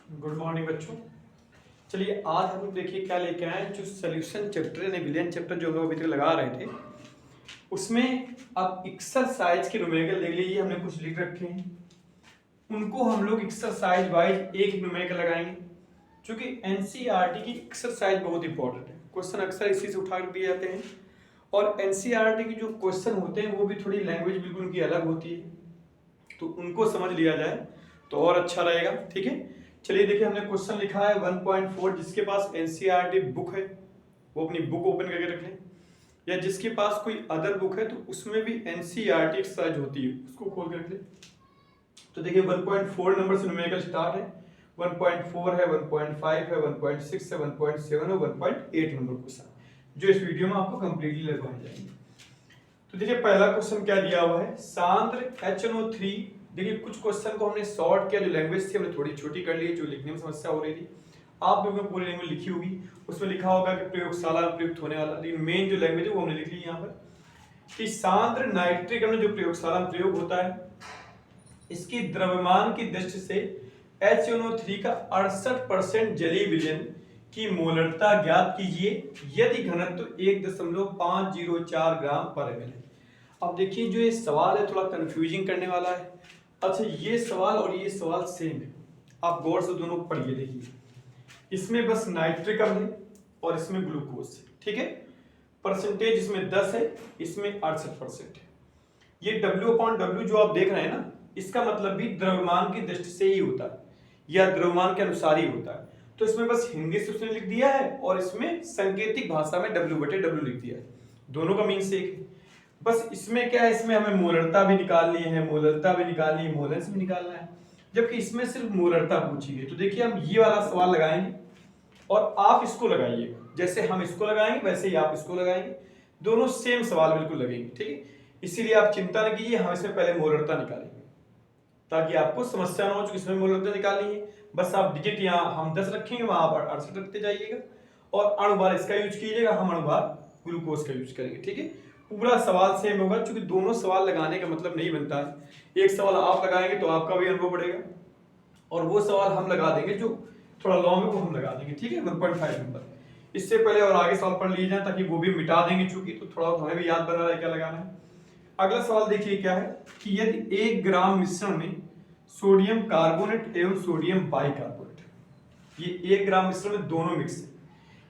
Good morning बच्चों। चलिए आज हम लोग देखिए क्या लेके आए हैं। जो सोल्यूशन चैप्टर है विलियन चैप्टर जो हम लोग अभी तक लगा रहे थे उसमें अब एक्सरसाइज के न्यूमेरिकल देख लीजिए, हमने कुछ लिख रखे हैं, उनको हम लोग एक्सरसाइज वाइज एक न्यूमेरिकल लगाएंगे। क्योंकि एनसीईआरटी की एक्सरसाइज बहुत इंपॉर्टेंट है, क्वेश्चन अक्सर इसी से उठा कर दिए जाते हैं। और एनसीईआरटी की जो क्वेश्चन होते हैं वो भी थोड़ी लैंग्वेज बिल्कुल उनकी अलग होती है, तो उनको समझ लिया जाए तो और अच्छा रहेगा। ठीक है, चलिए देखिए हमने क्वेश्चन लिखा है 1.4। जिसके पास एनसीईआरटी बुक है वो अपनी बुक ओपन करके रख लें, या जिसके पास कोई अदर बुक है तो उसमें भी एनसीईआरटी एक्सरसाइज होती है, उसको खोल कर रख लें। तो देखिए 1.4 नंबर से न्यूमेरिकल स्टार्ट है, 1.4 है, 1.5 है, 1.6 है, 1.7 है, 1.8 नंबर क्वेश्चन जो इस वीडियो में आपको कंप्लीटली लगवाए जाएंगे। तो देखिए पहला क्वेश्चन क्या दिया हुआ है, सांद्र HNO3। देखिए कुछ क्वेश्चन को हमने शॉर्ट किया, जो लैंग्वेज थी हमने थोड़ी छोटी कर ली, जो लिखने में समस्या हो रही थी। आप लोगों ने पूरी लैंग्वेज लिखी होगी, उसमें लिखा होगा कि प्रयोगशाला में प्रयुक्त होने वाला, लेकिन मेन जो लैंग्वेज है वो हमने लिख ली यहाँ पर कि सांद्र नाइट्रिक अम्ल जो प्रयोगशाला में प्रयोग होता है, इसकी द्रव्यमान की दृष्टि से HNO3 का 68% जलीय विलयन की मोलरता ज्ञात कीजिए यदि घनत्व 1.504 ग्राम पर ml है। अब देखिए जो ये सवाल है थोड़ा कंफ्यूजिंग करने वाला है। अच्छा ये सवाल और ये सवाल सेम है, आप गौर से दोनों पढ़िए। देखिए इसमें बस नाइट्रिक अम्ल है और इसमें ग्लूकोज है, ठीक है। परसेंटेज इसमें 10 है, इसमें 68% है। ये W/W जो आप देख रहे हैं ना, इसका मतलब भी द्रव्यमान की दृष्टि से ही होता है या द्रव्यमान के अनुसार ही होता है। तो इसमें बस हिंदी से उसने लिख दिया है और इसमें सांकेतिक भाषा में W/W लिख दिया है, दोनों का मीन सेम है। बस इसमें क्या है, इसमें हमें मोलरता भी निकालनी है, मोलरता भी निकालनी है, मोलेंस भी निकालना है, जबकि इसमें सिर्फ मोलरता पूछी गई। तो देखिए हम ये वाला सवाल लगाएंगे और आप इसको लगाइए, जैसे हम इसको लगाएंगे वैसे ही आप इसको लगाएंगे, दोनों सेम सवाल बिल्कुल लगेंगे, ठीक है। इसीलिए आप चिंता न कीजिए, हम इसमें पहले मोलरता निकालेंगे ताकि आपको समस्या ना हो। चूंकि इसमें मोलरता निकालनी है, बस आप डिजिट यहाँ हम 10 रखेंगे, वहां पर 68 रखते जाइएगा और अणुभार इसका यूज कीजिएगा, हम अणुभार ग्लूकोज का यूज करेंगे, ठीक है। पूरा सवाल सेम होगा, क्योंकि दोनों सवाल लगाने का मतलब नहीं बनता है एक सवाल आप लगाएंगे तो आपका भी अनुभव बढ़ेगा और वो सवाल हम लगा देंगे जो थोड़ा लॉन्ग है वो हम लगा देंगे, ठीक है। 1.5 नंबर इससे पहले और आगे सवाल पढ़ लिए जाए ताकि वो भी मिटा देंगे, चूंकि तो थोड़ा हमें भी याद बना रहा है क्या लगाना है। अगला सवाल देखिए क्या है कि यदि 1 ग्राम मिश्रण में सोडियम कार्बोनेट एवं सोडियम बाइकार्बोनेट, ये 1 ग्राम मिश्रण में दोनों मिक्स है,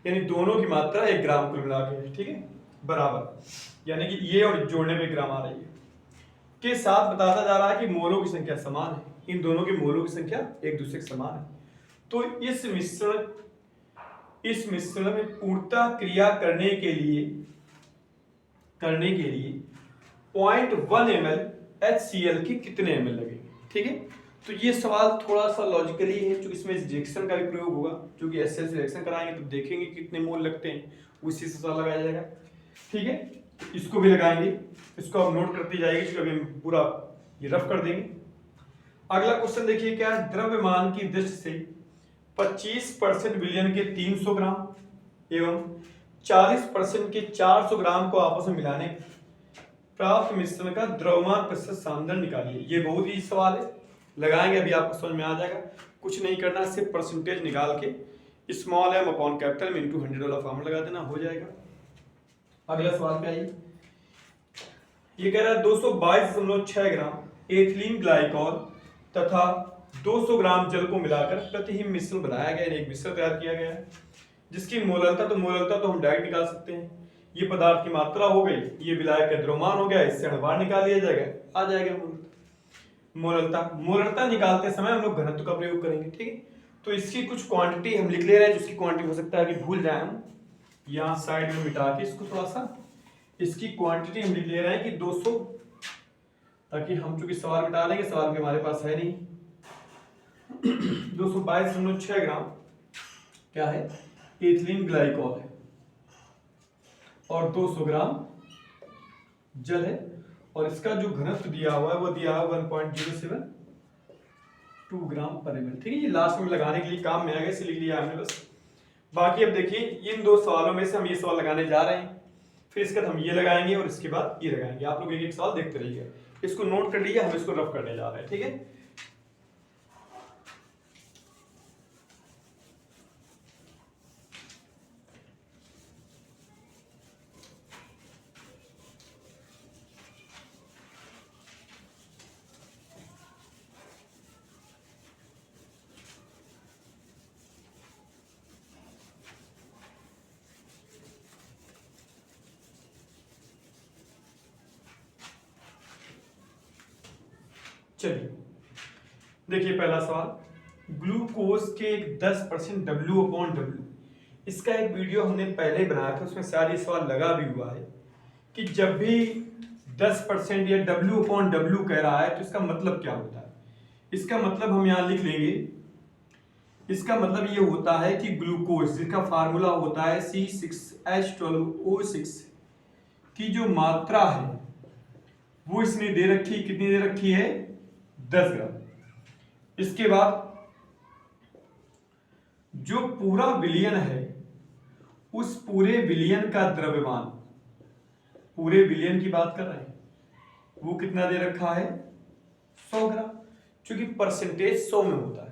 यानी दोनों की मात्रा 1 ग्राम कुल मिला के है, ठीक है, बराबर, यानी कि ये और जोड़ने में ग्राम आ रही है, के साथ बताता जा रहा है कि मोलों की संख्या समान है, इन दोनों के मोलों की संख्या एक दूसरे के समान है। तो इस मिश्रण में पूर्णतः क्रिया करने के लिए 0.1 ml HCl के कितने ml लगेंगे, ठीक है। तो ये सवाल थोड़ा सा लॉजिकली है, क्योंकि इसमें रिएक्शन का भी प्रयोग होगा, क्योंकि HCl से रिएक्शन कराएंगे तो देखेंगे कितने मोल लगते हैं, उसी से सवाल लगाया जाएगा, ठीक है। इसको भी लगाएंगे, इसको आप नोट करते जाइए, इसको अभी पूरा ये रफ कर देंगे। अगला क्वेश्चन देखिए क्या है, द्रव्यमान की दृष्टि से 25% विलयन के 300 ग्राम एवं 40% के 400 ग्राम को आपस में मिलाने प्राप्त मिश्रण का द्रव्यमान प्रतिशत सांद्र निकालिए। ये बहुत ही सवाल है, लगाएंगे अभी आपको समझ में आ जाएगा। कुछ नहीं करना, सिर्फ परसेंटेज निकाल के स्मॉल m अपॉन कैपिटल में इंटू 100 वाला फॉर्मूला लगा देना, हो जाएगा। अगला सवाल क्या है, ये कह रहा है 222.6 ग्राम एथिलीन ग्लाइकॉल तथा 200 ग्राम जल को मिलाकर प्रतिहिम मिश्रण बनाया गया, एक मिश्रण तैयार किया गया है जिसकी मोलरता तो हम डायरेक्ट निकाल सकते हैं, ये पदार्थ की मात्रा हो गई, ये विलायक का द्रव्यमान हो गया, इससे अणुभार निकाल लिया जाएगा, आ जाएगा मोलरता निकालते समय हम लोग घनत्व का प्रयोग करेंगे, ठीक है। तो इसकी कुछ क्वांटिटी हम लिख ले रहे हैं, जिसकी क्वांटिटी हो सकता है कि भूल जाए हम, यहाँ साइड में मिटा के इसको थोड़ा सा, इसकी क्वांटिटी हम लिख ले रहे हैं कि 200, ताकि हम चूंकि सवाल मिटा लेंगे, सवाल भी हमारे पास है नहीं। 222.6 ग्राम क्या है, एथिलीन ग्लाइकॉल है और 200 ग्राम जल है, और इसका जो घनत्व दिया हुआ है वो दिया है 1.072 ग्राम पर ml, ठीक है। ये लास्ट में लगाने के लिए काम में आ गया, इसलिए लिख लिया हमने बस। बाकी अब देखिए इन दो सवालों में से हम ये सवाल लगाने जा रहे हैं, फिर इसके बाद हम ये लगाएंगे और इसके बाद ये लगाएंगे। आप लोग एक एक सवाल देखते रहिए, इसको नोट कर लीजिए, हम इसको रफ करने जा रहे हैं, ठीक है। चलिए देखिए पहला सवाल, ग्लूकोज के 10% W/W, इसका एक वीडियो हमने पहले बनाया था, उसमें शायद ये सवाल लगा भी हुआ है कि जब भी 10% या W/W कह रहा है तो इसका मतलब क्या होता है। इसका मतलब हम यहाँ लिख लेंगे, इसका मतलब ये होता है कि ग्लूकोज जिसका फार्मूला होता है C6H12O6 की जो मात्रा है वो इसने दे रखी, कितनी दे रखी है, 10 ग्राम। इसके बाद जो पूरा विलयन है उस पूरे विलयन का द्रव्यमान, पूरे विलयन की बात कर रहे हैं, वो कितना दे रखा है, 100 ग्राम, क्योंकि परसेंटेज 100 में होता है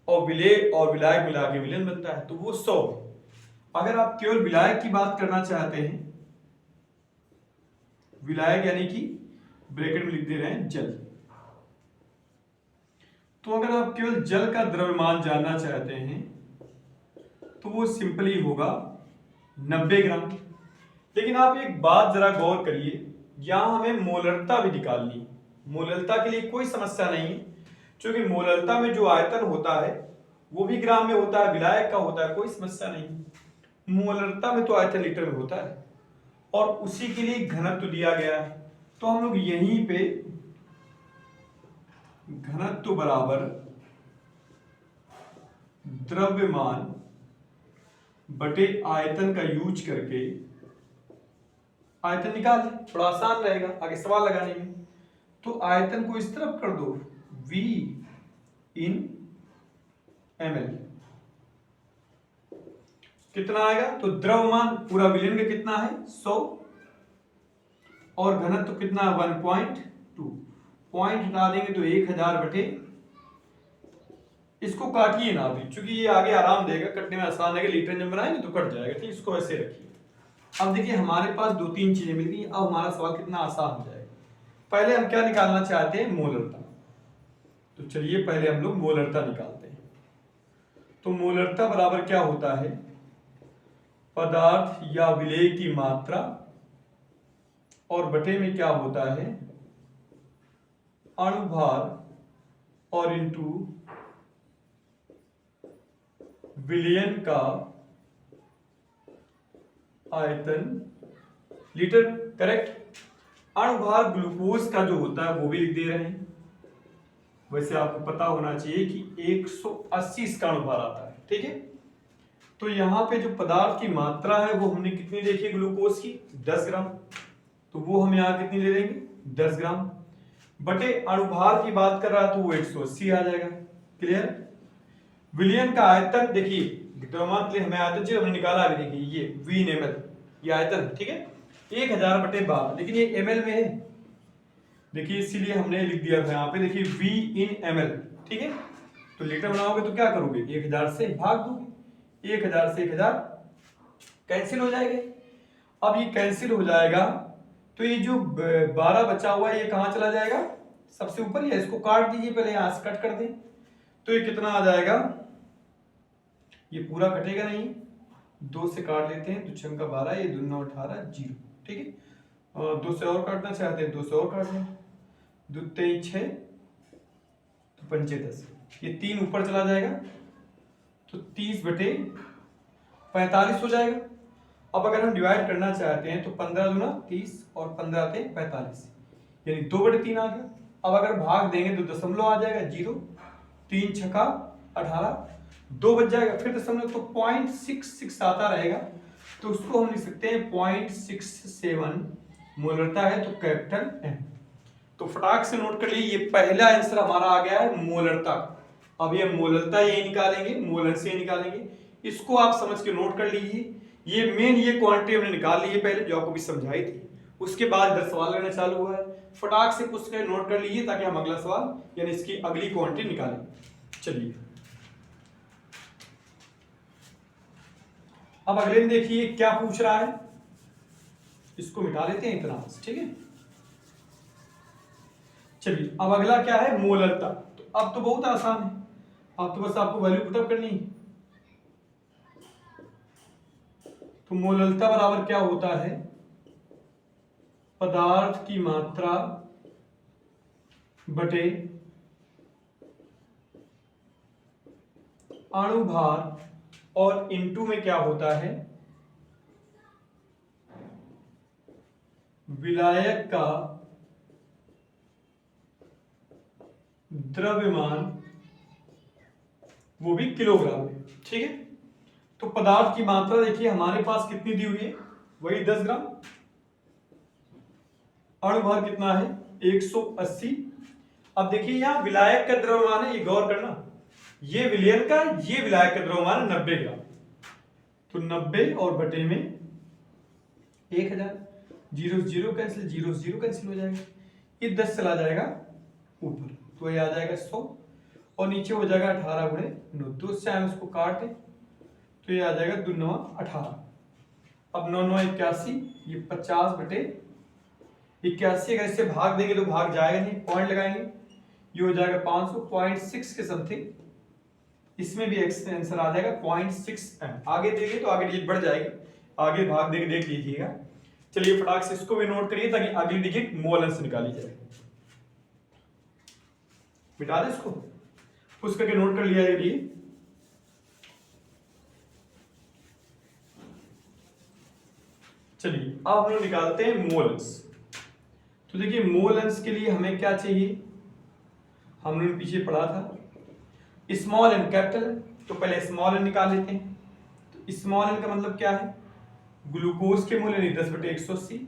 और विलेय और विलायक मिला के विलयन बनता है, तो वो 100। अगर आप केवल विलायक की बात करना चाहते हैं, विलायक यानी कि ब्रैकेट में लिख दे रहे हैं जल, तो अगर आप केवल जल का द्रव्यमान जानना चाहते हैं तो वो सिंपली होगा 90 ग्राम। लेकिन आप एक बात जरा गौर करिए, यहां हमें मोलरता भी निकालनी है। मोलरता के लिए कोई समस्या नहीं है, क्योंकि मोलरता में जो आयतन होता है वो भी ग्राम में होता है, विलायक का होता है, कोई समस्या नहीं। मोलरता में तो आयतन लीटर में होता है और उसी के लिए घनत्व दिया गया है, तो हम लोग यहीं पे घनत्व बराबर द्रव्यमान बटे आयतन का यूज करके आयतन निकाल, थोड़ा आसान रहेगा आगे सवाल लगाने में। तो आयतन को इस तरफ कर दो, V in ml, कितना आएगा, तो द्रव्यमान पूरा विलयन का कितना है, 100, और घनत्व कितना है, 1.2, पॉइंट हटा देंगे तो 1000 बटे, इसको काटिए ना अभी, क्योंकि ये आगे आराम देगा, कटने में आसान है, लीटर जब बनाएंगे तो कट जाएगा, ठीक, इसको ऐसे रखिए। अब देखिए हमारे पास 2-3 चीजें मिल गई, अब हमारा सवाल कितना आसान हो जाएगा। पहले हम क्या निकालना चाहते हैं, मोलरता, तो चलिए पहले हम लोग मोलरता निकालते हैं। तो मोलरता बराबर क्या होता है, पदार्थ या विलेय की मात्रा और बटे में क्या होता है, अणुभार और इंटू विलयन का आयतन लीटर, करेक्ट। अणुभार ग्लूकोज का जो होता है वो भी लिख दे रहे हैं, वैसे आपको पता होना चाहिए कि 180 इसका अणुभार आता है, ठीक है। तो यहाँ पे जो पदार्थ की मात्रा है वो हमने कितनी देखी है ग्लूकोज की, 10 ग्राम, तो वो हम यहाँ कितनी ले लेंगे, 10 ग्राम, बटे अणुभार की बात कर रहा है तो वो 180 आ जाएगा, क्लियर। विलयन का आयतन देखिए, द्रव्यमान के लिए हमें आयतन चाहिए, हमने निकाला अभी, देखिए ये V in ml, ये आयतन, ठीक है, 1000 बटे 12, लेकिन ये ml में है, देखिए इसीलिए हमने लिख दिया था यहाँ पे, देखिए V in ml, ठीक है। तो लीटर बनाओगे तो क्या करोगे, 1000 से भाग दोगे, 1000 से 1000 कैंसिल हो जाएंगे। अब ये कैंसिल हो जाएगा तो ये जो 12 बचा हुआ है ये कहाँ चला जाएगा, सबसे ऊपर ही है, इसको काट दीजिए, पहले यहाँ से कट कर दें, तो ये कितना आ जाएगा, ये पूरा कटेगा नहीं, 2 से काट लेते हैं, 2 छंका 12, ये 2 9 18 0, ठीक है। और 2 से और काटना चाहते हैं, 2 से और काट लें, 2 3 6, तो 5 10, ये 3 ऊपर चला जाएगा, तो 30 बटे 45 हो जाएगा। अब अगर हम डिवाइड करना चाहते हैं तो 15 दूना 30 और 15 थे 45, यानी 2 बटे 3 आ गया। अब अगर भाग देंगे तो दशमलव आ जाएगा, 0, 3 छक्का 18, 2 बच जाएगा, फिर दशमलव, तो 0.66 आता रहेगा, तो उसको हम लिख सकते हैं 0.67 मोलरता है, तो कैपिटल M। तो फटाक से नोट कर लीजिए, ये पहला आंसर हमारा आ गया है मोलरता। अब ये मोलरता ये निकालेंगे, मोलर से निकालेंगे, इसको आप समझ के नोट कर लीजिए। ये मेन ये क्वांटिटी हमने निकाल ली है पहले, जो आपको भी समझाई थी, उसके बाद इधर सवाल करना चालू हुआ है, फटाक से पूछ कर नोट कर लीजिए ताकि हम अगला सवाल यानी इसकी अगली क्वांटिटी निकालें। चलिए अब अगले में देखिए क्या पूछ रहा है, इसको मिटा लेते हैं इतना, ठीक है। चलिए अब अगला क्या है, मोलरता। तो अब तो बहुत आसान है, अब तो बस आपको वैल्यू पुटअप करनी है। तो मोलरता बराबर क्या होता है, पदार्थ की मात्रा बटे अणुभार, और इनटू में क्या होता है, विलायक का द्रव्यमान, वो भी किलोग्राम में। ठीक है, तो पदार्थ की मात्रा देखिए हमारे पास कितनी दी हुई है, वही 10 ग्राम। अणुभार कितना है, 180। अब देखिए यहां विलायक का द्रव्यमान है, ये गौर करना, ये विलयन का, ये विलायक का द्रव्यमान है 90 ग्राम। तो 90 और बटे में 1000, 0 0 कैंसिल, 0 0 कैंसिल हो जाएगा, ये 10 चला जाएगा ऊपर, तो ये आ जाएगा 100, और नीचे हो जाएगा 18 गुणे 9। तो उससे हम इसको काट दें तो ये आ जाएगा 2 9 18। अब 9 9 81, ये 50 बटे 81। अगर इससे भाग देंगे तो भाग जाएगा नहीं, पॉइंट लगाएंगे, ये हो जाएगा 500, 0.6 के समथिंग। इसमें भी आंसर आ जाएगा 0.6 m। आगे देंगे तो आगे डिजिट बढ़ जाएगी, आगे भाग देके देख लीजिएगा। चलिए फटाक से इसको भी नोट करिए ताकि अगली डिजिट मोल अंश निकाली जाए। मिटा दे इसको, पुश करके नोट कर लिया ये। चलिए अब हम लोग निकालते हैं मोल अंश। तो देखिए मोल अंश के लिए हमें क्या चाहिए, हम लोग पीछे पढ़ा था स्मॉल एन कैपिटल एन, तो पहले स्मॉल एन निकाल लेते हैं। तो स्मॉल एन का मतलब क्या है, ग्लूकोज के मोल यानी 10 बटे 180,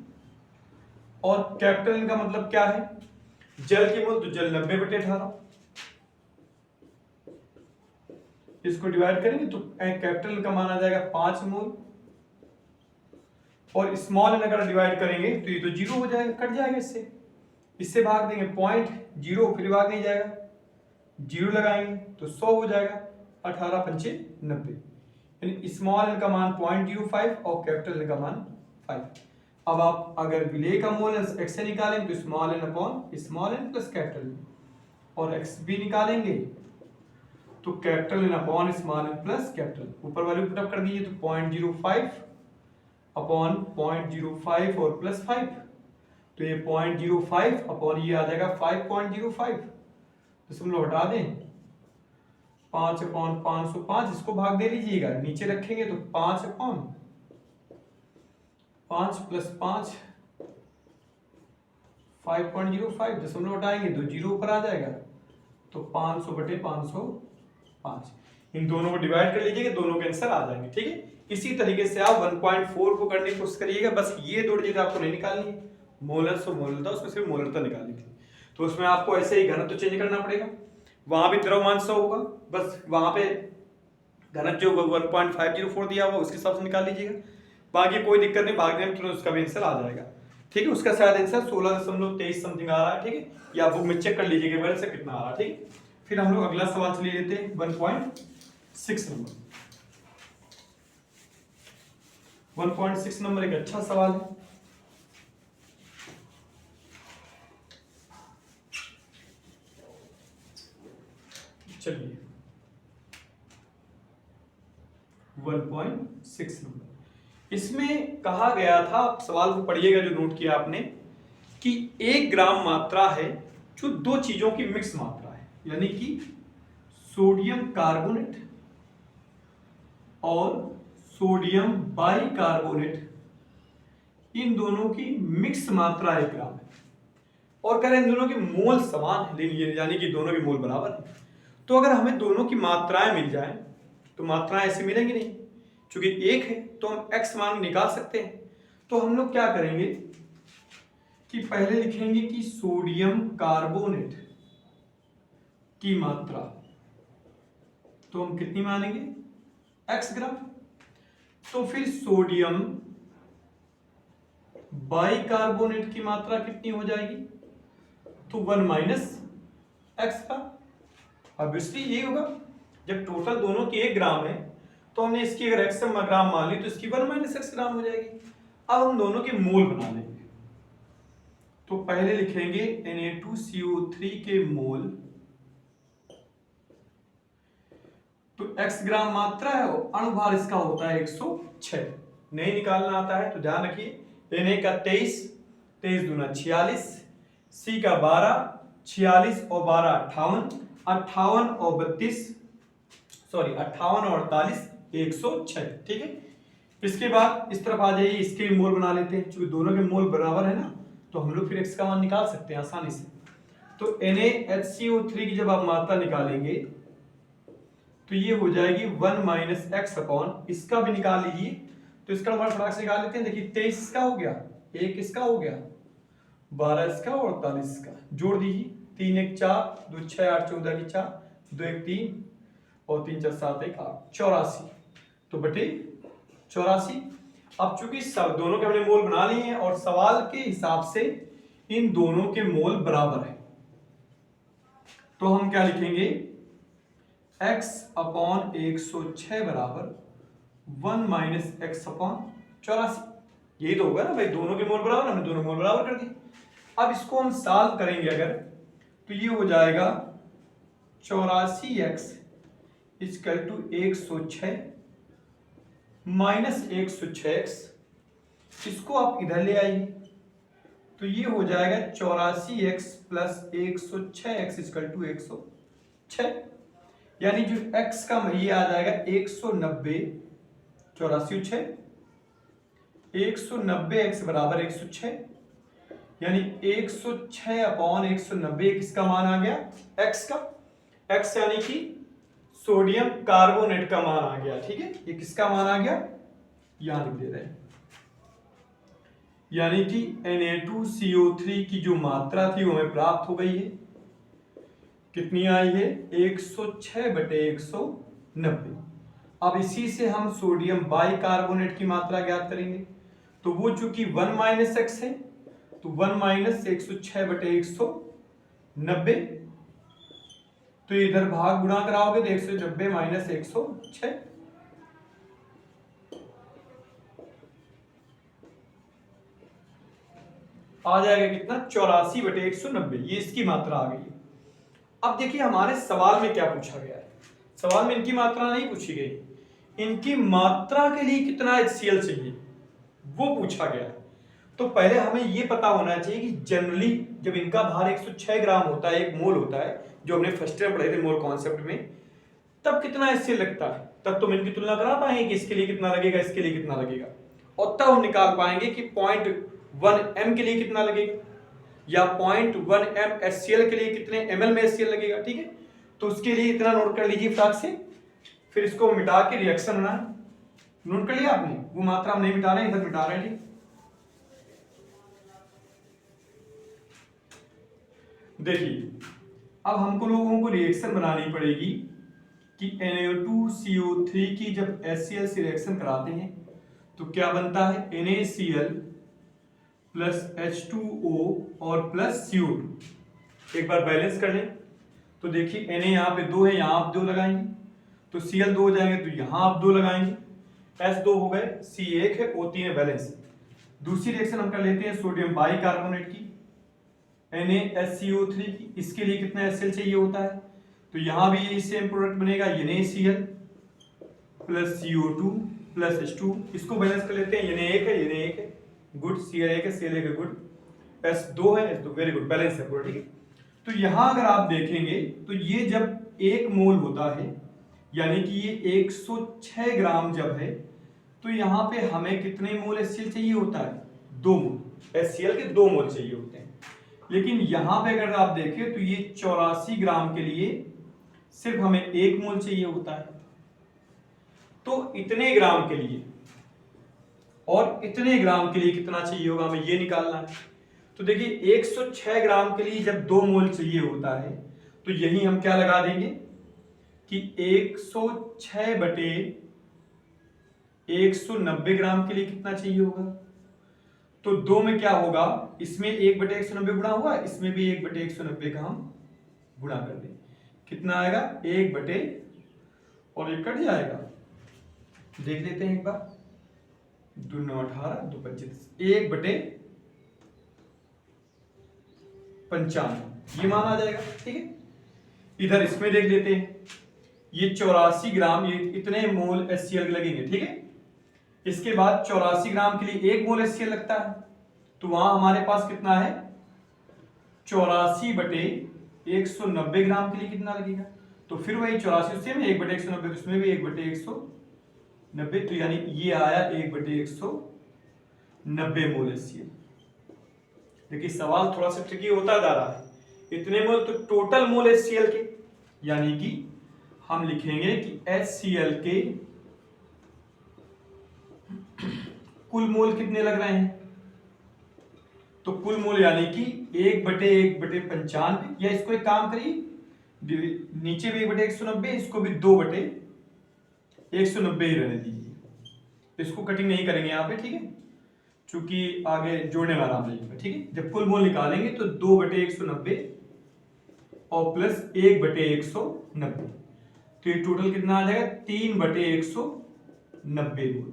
और कैपिटल एन का मतलब क्या है, जल के मोल, तो जल 90 बटे 18। इसको डिवाइड करेंगे तो कैपिटल एन का मान आ जाएगा 5 मोल, और स्मॉल एन अगर डिवाइड करेंगे तो ये तो 0 हो जाएगा, कट जाएगा इससे भाग देंगे 0.0, फिर भाग नहीं जाएगा, 0 लगाएंगे तो 100 हो जाएगा, 18 पंचे 90, यानी स्मॉल एन का मान 0.05 और कैपिटल एन का मान 5। अब आप अगर विलेय का मोल अंश x से निकालेंगे तो small N upon small N plus capital N, और x भी निकालेंगे तो capital N upon small N plus capital, ऊपर वाले पुटअप कर दीजिए तो 0.05 अपॉन 0.05 और प्लस 5, तो ये 0.05 अपॉन ये आ जाएगा 5.05, दशमलव हटा दें, 5 अपॉन 505, इसको भाग दे लीजिएगा, नीचे रखेंगे तो 5 अपॉन 5 प्लस 5 5.05, दशमलव हटाएंगे तो 0 ऊपर आ जाएगा, तो 500 बटे 505। इन दोनों को डिवाइड कर लीजिएगा, दोनों के आंसर आ जाएंगे। ठीक है, इसी तरीके से आप 1.4 को करने की कोशिश करिएगा। बस ये दो डिजिट आपको नहीं निकालनी, मोलर्स और मोलरता, उसमें सिर्फ मोलरता निकालनी थी, तो उसमें आपको ऐसे ही घनत्व चेंज करना पड़ेगा। वहां भी द्रव्यमान 100 होगा, बस वहां पे घनत्व जो 1.504 दिया हुआ उसके हिसाब से निकाल लीजिएगा, बाकी कोई दिक्कत नहीं, भागने में तुरंत उसका भी आंसर आ जाएगा। ठीक है, उसका शायद आंसर 16.23 समथिंग आ रहा है। ठीक है, या बुक में चेक कर लीजिएगा मेरे से कितना आ रहा है। ठीक, फिर हम लोग अगला सवाल चलिए लेते हैं 1.6 नंबर। 1.6 नंबर एक अच्छा सवाल है। चलिए 1.6 नंबर, इसमें कहा गया था, सवाल को पढ़िएगा जो नोट किया आपने, कि 1 ग्राम मात्रा है जो दो चीजों की मिक्स मात्रा है, यानी कि सोडियम कार्बोनेट और सोडियम बाइकार्बोनेट, इन दोनों की मिक्स मात्रा 1 ग्राम है, और कह रहे हैं इन दोनों के मोल समान है, यानी कि दोनों के मोल बराबर है। तो अगर हमें दोनों की मात्राएं मिल जाएं तो मात्राएं ऐसे मिलेंगी नहीं, क्योंकि एक है तो हम x मान निकाल सकते हैं। तो हम लोग क्या करेंगे कि पहले लिखेंगे कि सोडियम कार्बोनेट की मात्रा, तो हम कितनी मानेंगे, x ग्राम। तो फिर सोडियम बाइकार्बोनेट की मात्रा कितनी हो जाएगी, तो 1 माइनस x का। ऑब्वियसली यही होगा, जब टोटल दोनों की 1 ग्राम है तो हमने इसकी अगर x ग्राम मान ली तो इसकी 1 माइनस x ग्राम हो जाएगी। अब हम दोनों के मोल बना लेंगे, तो पहले लिखेंगे Na2CO3 के मोल, तो x ग्राम मात्रा है और अणुभार इसका होता है 106। नहीं निकालना आता है तो ध्यान रखिए, Na का 23, 23 दूना 46, C का 12, 46 और 12 58, 58 और 48 106। ठीक है, इसके बाद इस तरफ आ जाइए, इसके भी मोल बना लेते हैं, क्योंकि दोनों के मोल बराबर है ना, तो हम लोग फिर x का मान निकाल सकते हैं आसानी से। तो NaHCO3 की जब आप मात्रा निकालेंगे तो ये हो जाएगी 1 - x अपॉन, इसका भी निकाल लीजिए, तो इसका मान फटाक से निकाल लेते हैं। देखिए 23 इसका हो गया, 1 इसका हो गया, 12 इसका और 48 इसका, जोड़ दीजिए, 3 1 4, 2 6 8 14 की 4, 2 1 3 और 3 4 7 1 8, 84, तो बटे 84। अब चूंकि सब दोनों के हमने मोल बना लिए हैं और सवाल के हिसाब से इन दोनों के मोल बराबर है, तो हम क्या लिखेंगे, x अपॉन 106 बराबर 1 - x अपॉन 84। यही तो होगा ना भाई, दोनों के मोल बराबर, हमने दोनों मोल बराबर कर दिए। अब इसको हम सॉल्व करेंगे अगर, तो ये हो जाएगा 84x equal to 106 minus 106x, इसको आप इधर ले आइए, तो ये हो जाएगा 84x plus 106x equal to 106, यानी जो x का ये आ जाएगा 190, 84 6, 190x बराबर 106, यानी 106 अपॉन 190 किसका मान आ गया, x का, x यानी कि सोडियम कार्बोनेट का मान आ गया। ठीक है, ये किसका मान आ गया, यहां लिख दे रहे हैं, यानी कि Na2CO3 की जो मात्रा थी वो हमें प्राप्त हो गई है, कितनी आई है, 106/190। अब इसी से हम सोडियम बाइकार्बोनेट की मात्रा ज्ञात करेंगे, तो वो चूंकि 1 - x है, तो 1 - 106/190, तो इधर भाग गुणा कराओगे तो 190 - 106, आ जाएगा कितना, 84/190, ये इसकी मात्रा आ गई है। अब देखिए हमारे सवाल में क्या पूछा गया है, सवाल में इनकी मात्रा नहीं पूछी गई, इनकी मात्रा के लिए कितना HCl चाहिए वो पूछा गया है। तो पहले हमें ये पता होना चाहिए कि जनरली जब इनका भार 106 ग्राम होता है, 1 मोल होता है, जो हमने फर्स्ट ईयर पढ़े थे मोल कॉन्सेप्ट में, तब कितना HCl लगता है, तब तुम इनकी तुलना करा पाएंगे कि इसके लिए कितना लगेगा, इसके लिए कितना लगेगा, और तब हम निकाल पाएंगे कि 0.1 m के लिए कितना लगेगा, या 0.1 m HCl के लिए कितने ml में HCl लगेगा। ठीक है, तो उसके लिए इतना नोट कर लीजिए फटाक से, फिर इसको मिटा के रिएक्शन बनाए। नोट कर लिया आपने, वो मात्रा हम नहीं मिटा रहे, इधर मिटा रहे हैं। ठीक, देखिए अब हमको लोगों को रिएक्शन बनानी पड़ेगी कि Na2CO3 की जब HCl से रिएक्शन कराते हैं तो क्या बनता है, NaCl प्लस H2O और प्लस CO2। एक बार बैलेंस कर लें, तो देखिए Na यहाँ पे 2 है, यहाँ आप 2 लगाएंगे, तो Cl 2 हो जाएंगे, तो यहाँ आप 2 लगाएंगे, S 2 हो गए, C 1 है, O 3 है, बैलेंस। दूसरी रिएक्शन हम कर लेते हैं सोडियम बाइकार्बोनेट की, NaSCO3 की, इसके लिए कितना HCl चाहिए होता है, तो यहां भी यही सेम प्रोडक्ट बनेगा, NaCl plus CO2 plus H2, इसको बैलेंस कर लेते हैं, Na 1 है, Na 1 है, गुड, Cl 1 है, Cl 1 है, गुड, S 2 है, S 2 वेरी गुड, बैलेंस है पूरा। ठीक है, तो यहां अगर आप देखेंगे तो ये जब 1 मोल होता है, यानी कि ये 106 ग्राम जब है, तो यहाँ पे हमें कितने मोल HCl चाहिए होता है, 2 मोल HCl के 2 मोल चाहिए होते हैं। लेकिन यहां पे अगर आप देखें तो ये 84 ग्राम के लिए सिर्फ हमें 1 मोल चाहिए होता है। तो इतने ग्राम के लिए और इतने ग्राम के लिए कितना चाहिए होगा, हमें ये निकालना है। तो देखिए 106 ग्राम के लिए जब 2 मोल चाहिए होता है, तो यही हम क्या लगा देंगे कि 106/190 ग्राम के लिए कितना चाहिए होगा, तो 2 में क्या होगा, इसमें 1/190 गुणा हुआ, इसमें भी 1/190 का हम गुणा कर दें, कितना आएगा, 1 बटे, और ये कट जाएगा, देख लेते हैं एक बार, 2 9 18 2 25, 1/95 ये मान आ जाएगा। ठीक है, इधर इसमें देख लेते हैं, ये 84 ग्राम, ये इतने मोल HCl लगेंगे। ठीक है, इसके बाद 84 ग्राम के लिए 1 मोल HCl लगता है, तो वहां हमारे पास कितना है, 84/190 190 ग्राम के लिए कितना लगेगा, तो फिर वही 84 उससे में 1/190, उसमें भी 1/190, तो यानी ये आया 1/190 मोल HCl। देखिए सवाल थोड़ा सा ट्रिकी होता जा रहा है, इतने मोल तो टोटल मोल HCl के, यानी कि हम लिखेंगे कि HCl के कुल मोल कितने लग रहे हैं, तो कुल मोल यानी कि 1/1/95, या इसको एक काम करिए, नीचे भी 1/190, इसको भी 2/190 ही रहने दीजिए, इसको कटिंग नहीं करेंगे यहाँ पे, ठीक है, क्योंकि आगे जोड़ने में आराम लगेगा, ठीक है। जब कुल मोल निकालेंगे तो 2/190 और प्लस 1/190, तो ये टोटल कितना आ जाएगा 3/190 मोल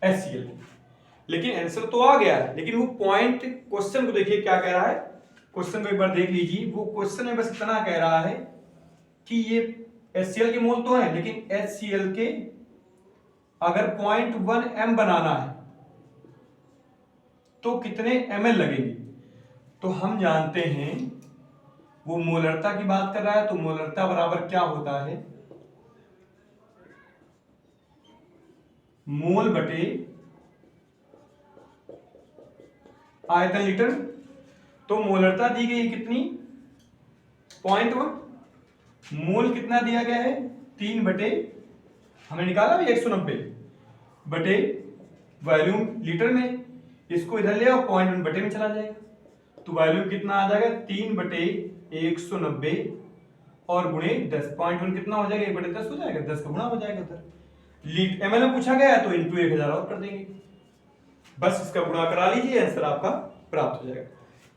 HCl। लेकिन आंसर तो आ गया है, लेकिन वो पॉइंट क्वेश्चन को देखिए क्या कह रहा है, क्वेश्चन को एक बार देख लीजिए। वो क्वेश्चन में बस इतना कह रहा है कि ये HCl के मोल तो है, लेकिन HCl के अगर 0.1 m बनाना है तो कितने ml लगेंगे, तो हम जानते हैं वो मोलरता की बात कर रहा है, तो मोलरता बराबर क्या होता है, मोल बटे आयतन लीटर। तो मोलरता दी गई कितनी 0.1, मोल कितना दिया गया है 3 बटे, हमने निकाला भी 190 बटे वॉल्यूम लीटर में, इसको इधर ले आओ 0.1 बटे में चला जाएगा, तो वॉल्यूम कितना आ जाएगा 3/190 और गुणे 10, 0.1 कितना हो जाएगा 1/10 हो जाएगा, 10 का गुणा हो जाएगा उधर, ml में पूछा गया है तो इंटू 1000 और कर देंगे, बस इसका गुणा करा लीजिए, आंसर आपका प्राप्त हो जाएगा।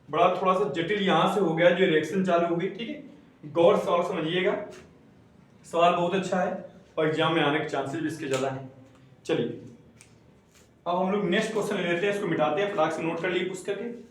बड़ा थोड़ा सा जटिल यहां से हो गया, जो रिएक्शन चालू हो गई, ठीक है, गौर सवाल समझिएगा, सवाल बहुत अच्छा है और एग्जाम में आने के चांसेस भी इसके ज्यादा हैं। चलिए अब हम लोग नेक्स्ट क्वेश्चन ले लेते हैं, इसको मिटाते हैं, फटाक से नोट कर लिए पुस्तक के।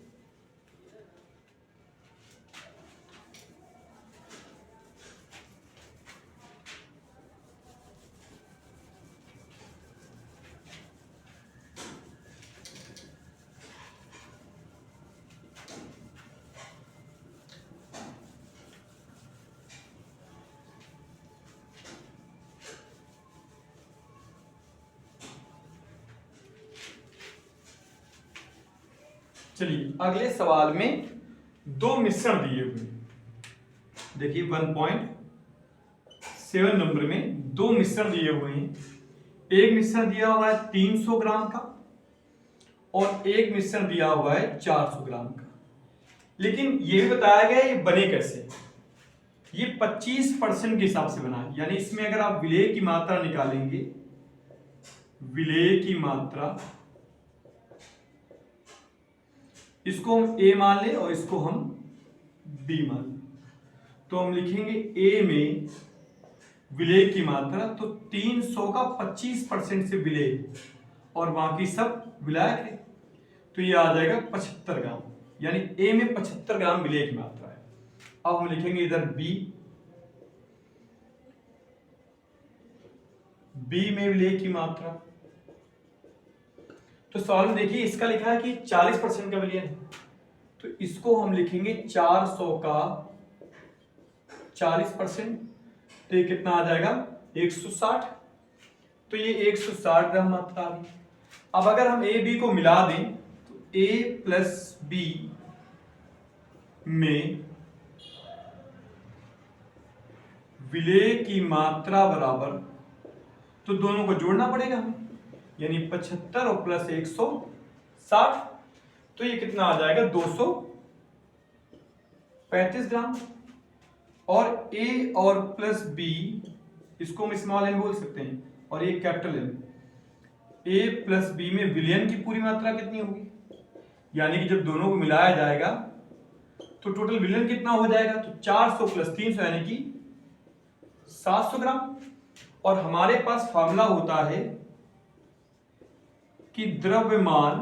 चलिए अगले सवाल में दो मिश्रण दिए हुए, देखिए 1.7 नंबर में दो मिश्रण दिए हुए हैं, एक मिश्रण दिया हुआ है 300 ग्राम का और एक मिश्रण दिया हुआ है 400 ग्राम का, लेकिन ये भी बताया गया ये बने कैसे, ये 25% के हिसाब से बना है, यानी इसमें अगर आप विलेय की मात्रा निकालेंगे, विलेय की मात्रा, इसको हम A मान ले और इसको हम B मान ले, तो हम लिखेंगे A में विलेय की मात्रा, तो 300 का 25% से विलेय और बाकी सब विलायक है, तो ये आ जाएगा 75 ग्राम, यानी A में 75 ग्राम विलेय की मात्रा है। अब हम लिखेंगे इधर B में विलेय की मात्रा, तो सवाल में देखिए इसका लिखा है कि 40% का विलयन है, तो इसको हम लिखेंगे 400 का 40%, तो ये कितना आ जाएगा 160, तो ये 160 ग्राम मात्रा आ गई। अब अगर हम ए बी को मिला दें तो A प्लस B में विलेय की मात्रा बराबर, तो दोनों को जोड़ना पड़ेगा हमें, यानी 75 और प्लस 160, तो ये कितना आ जाएगा 235 ग्राम। और A और प्लस B, इसको हम स्मॉल n बोल सकते हैं और ये capital M, A plus B में विलयन की पूरी मात्रा कितनी होगी, यानी कि जब दोनों को मिलाया जाएगा तो टोटल विलयन कितना हो जाएगा, तो 400 प्लस 300 यानी कि 700 ग्राम। और हमारे पास फार्मूला होता है कि द्रव्यमान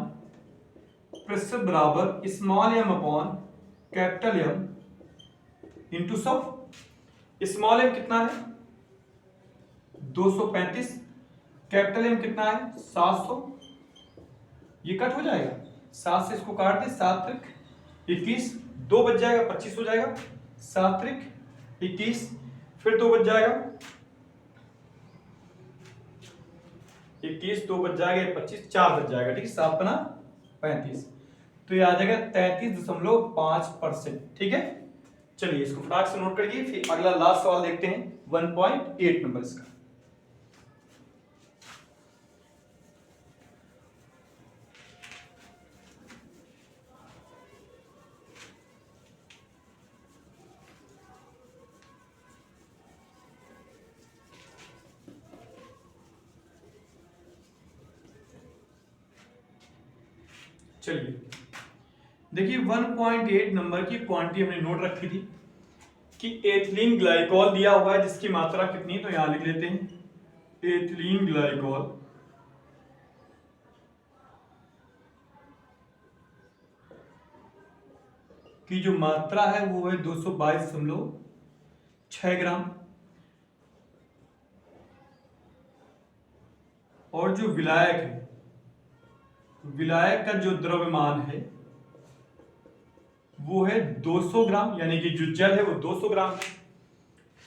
प्रतिशत बराबर small m upon capital M into 100। Small m कितना है 235, कैपिटल M कितना है 700, ये कट हो जाएगा, 7 से इसको काट दे, 7 तक 21, 2 बच जाएगा 25 हो जाएगा, 7 त्रिक 21, फिर 2 बच जाएगा, 21 2 बच जाएगा, 25 4 बच जाएगा, ठीक है, 7 बना 35, तो ये आ जाएगा 33.5%, ठीक है। चलिए इसको फटाक से नोट करिए, फिर अगला लास्ट सवाल देखते हैं 1.8 नंबर इसका। चलिए देखिए 1.8 नंबर की क्वांटिटी हमने नोट रखी थी कि एथिलीन ग्लाइकॉल दिया हुआ है जिसकी मात्रा कितनी, तो यहां लिख लेते हैं एथिलीन ग्लाइकॉल की जो मात्रा है वो है 222.6 ग्राम, और जो विलायक है, विलायक का जो द्रव्यमान है वो है 200 ग्राम, यानी कि जो जल है वो 200 ग्राम है,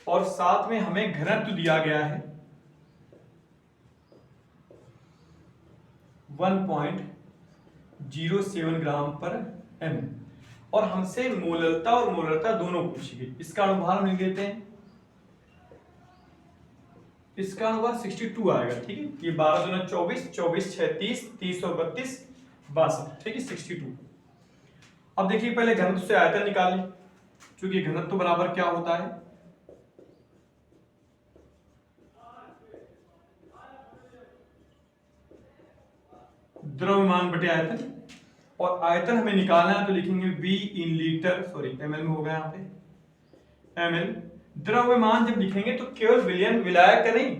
और साथ में हमें घनत्व दिया गया है 1.07 ग्राम पर एम, और हमसे मोलरता और मोलरता दोनों पूछी गई। इसका अनुभार हम लिख देते हैं, इसका अनुभार 62 आएगा, ठीक है। ये 12 दूना 24, 24 6 30, 30 और 32 62, ठीक है 62। अब देखिए पहले घनत्व से आयतन निकाल लें, क्योंकि घनत्व बराबर क्या होता है, द्रव्यमान बटे आयतन, और आयतन हमें निकालना है तो लिखेंगे V in litre, sorry ml में हो गया यहाँ पे ml। द्रव्यमान जब लिखेंगे तो केवल विलयन विलायक का नहीं,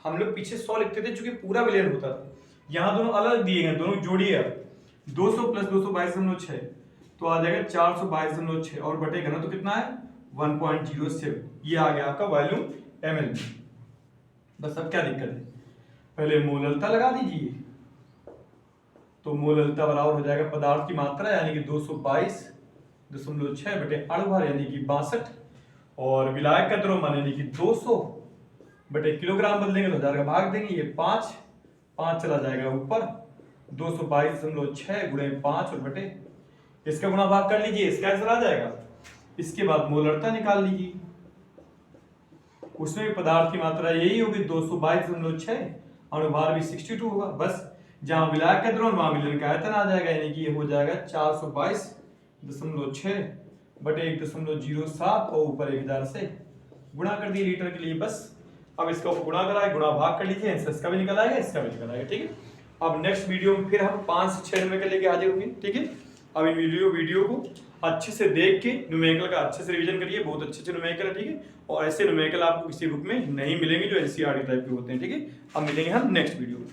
हम लोग पीछे 100 लिखते थे चूंकि पूरा विलयन होता था, यहाँ दोनों अलग दिए गए, दोनों जोड़िए, 200 प्लस 222.6 तो आ जाएगा 422.6, और बटे घनत्व कितना है 1.07, ये आ गया आपका वॉल्यूम ml में। बस अब क्या दिक्कत है, पहले मोलरता लगा दीजिए, तो मोलरता बराबर हो जाएगा पदार्थ की मात्रा यानी कि 222.6 बटे अणुभार यानी कि 62, और विलायक का द्रव्यमान यानी कि 200 बटे किलोग्राम बदलेंगे तो 1000 का भाग देंगे, ये 5 चला जाएगा ऊपर, 222.6 गुणे 5 और बटे इसका गुणा भाग कर लीजिए, इसका आंसर आ जाएगा। इसके बाद मोलरता निकाल लीजिए, उसमें भी पदार्थ की मात्रा यही होगी 222.6, अणुभार भी 62 होगा, बस जहां विलायक का द्रव्यमान वहां विलयन का आयतन आ जाएगा, यानी कि ये हो जाएगा 422.6 बटे 1.07 और ऊपर 1000 से गुणा कर दिए लीटर के लिए, बस अब इसका गुणा कराए, गुणा भाग कर लीजिए, आंसर इसका भी निकल आएगा, इसका भी निकल आएगा, ठीक है। अब नेक्स्ट वीडियो में फिर हम 5 से 6 नंबर के लेके हाजिर होंगे, ठीक है। अब इन वीडियो को अच्छे से देख के न्यूमेरिकल का अच्छे से रिवीजन करिए, बहुत अच्छे न्यूमेरिकल है, ठीक है, और ऐसे न्यूमेरिकल आपको किसी बुक में नहीं मिलेंगे जो एनसीईआरटी टाइप के होते हैं, ठीक है। अब मिलेंगे हम नेक्स्ट वीडियो में।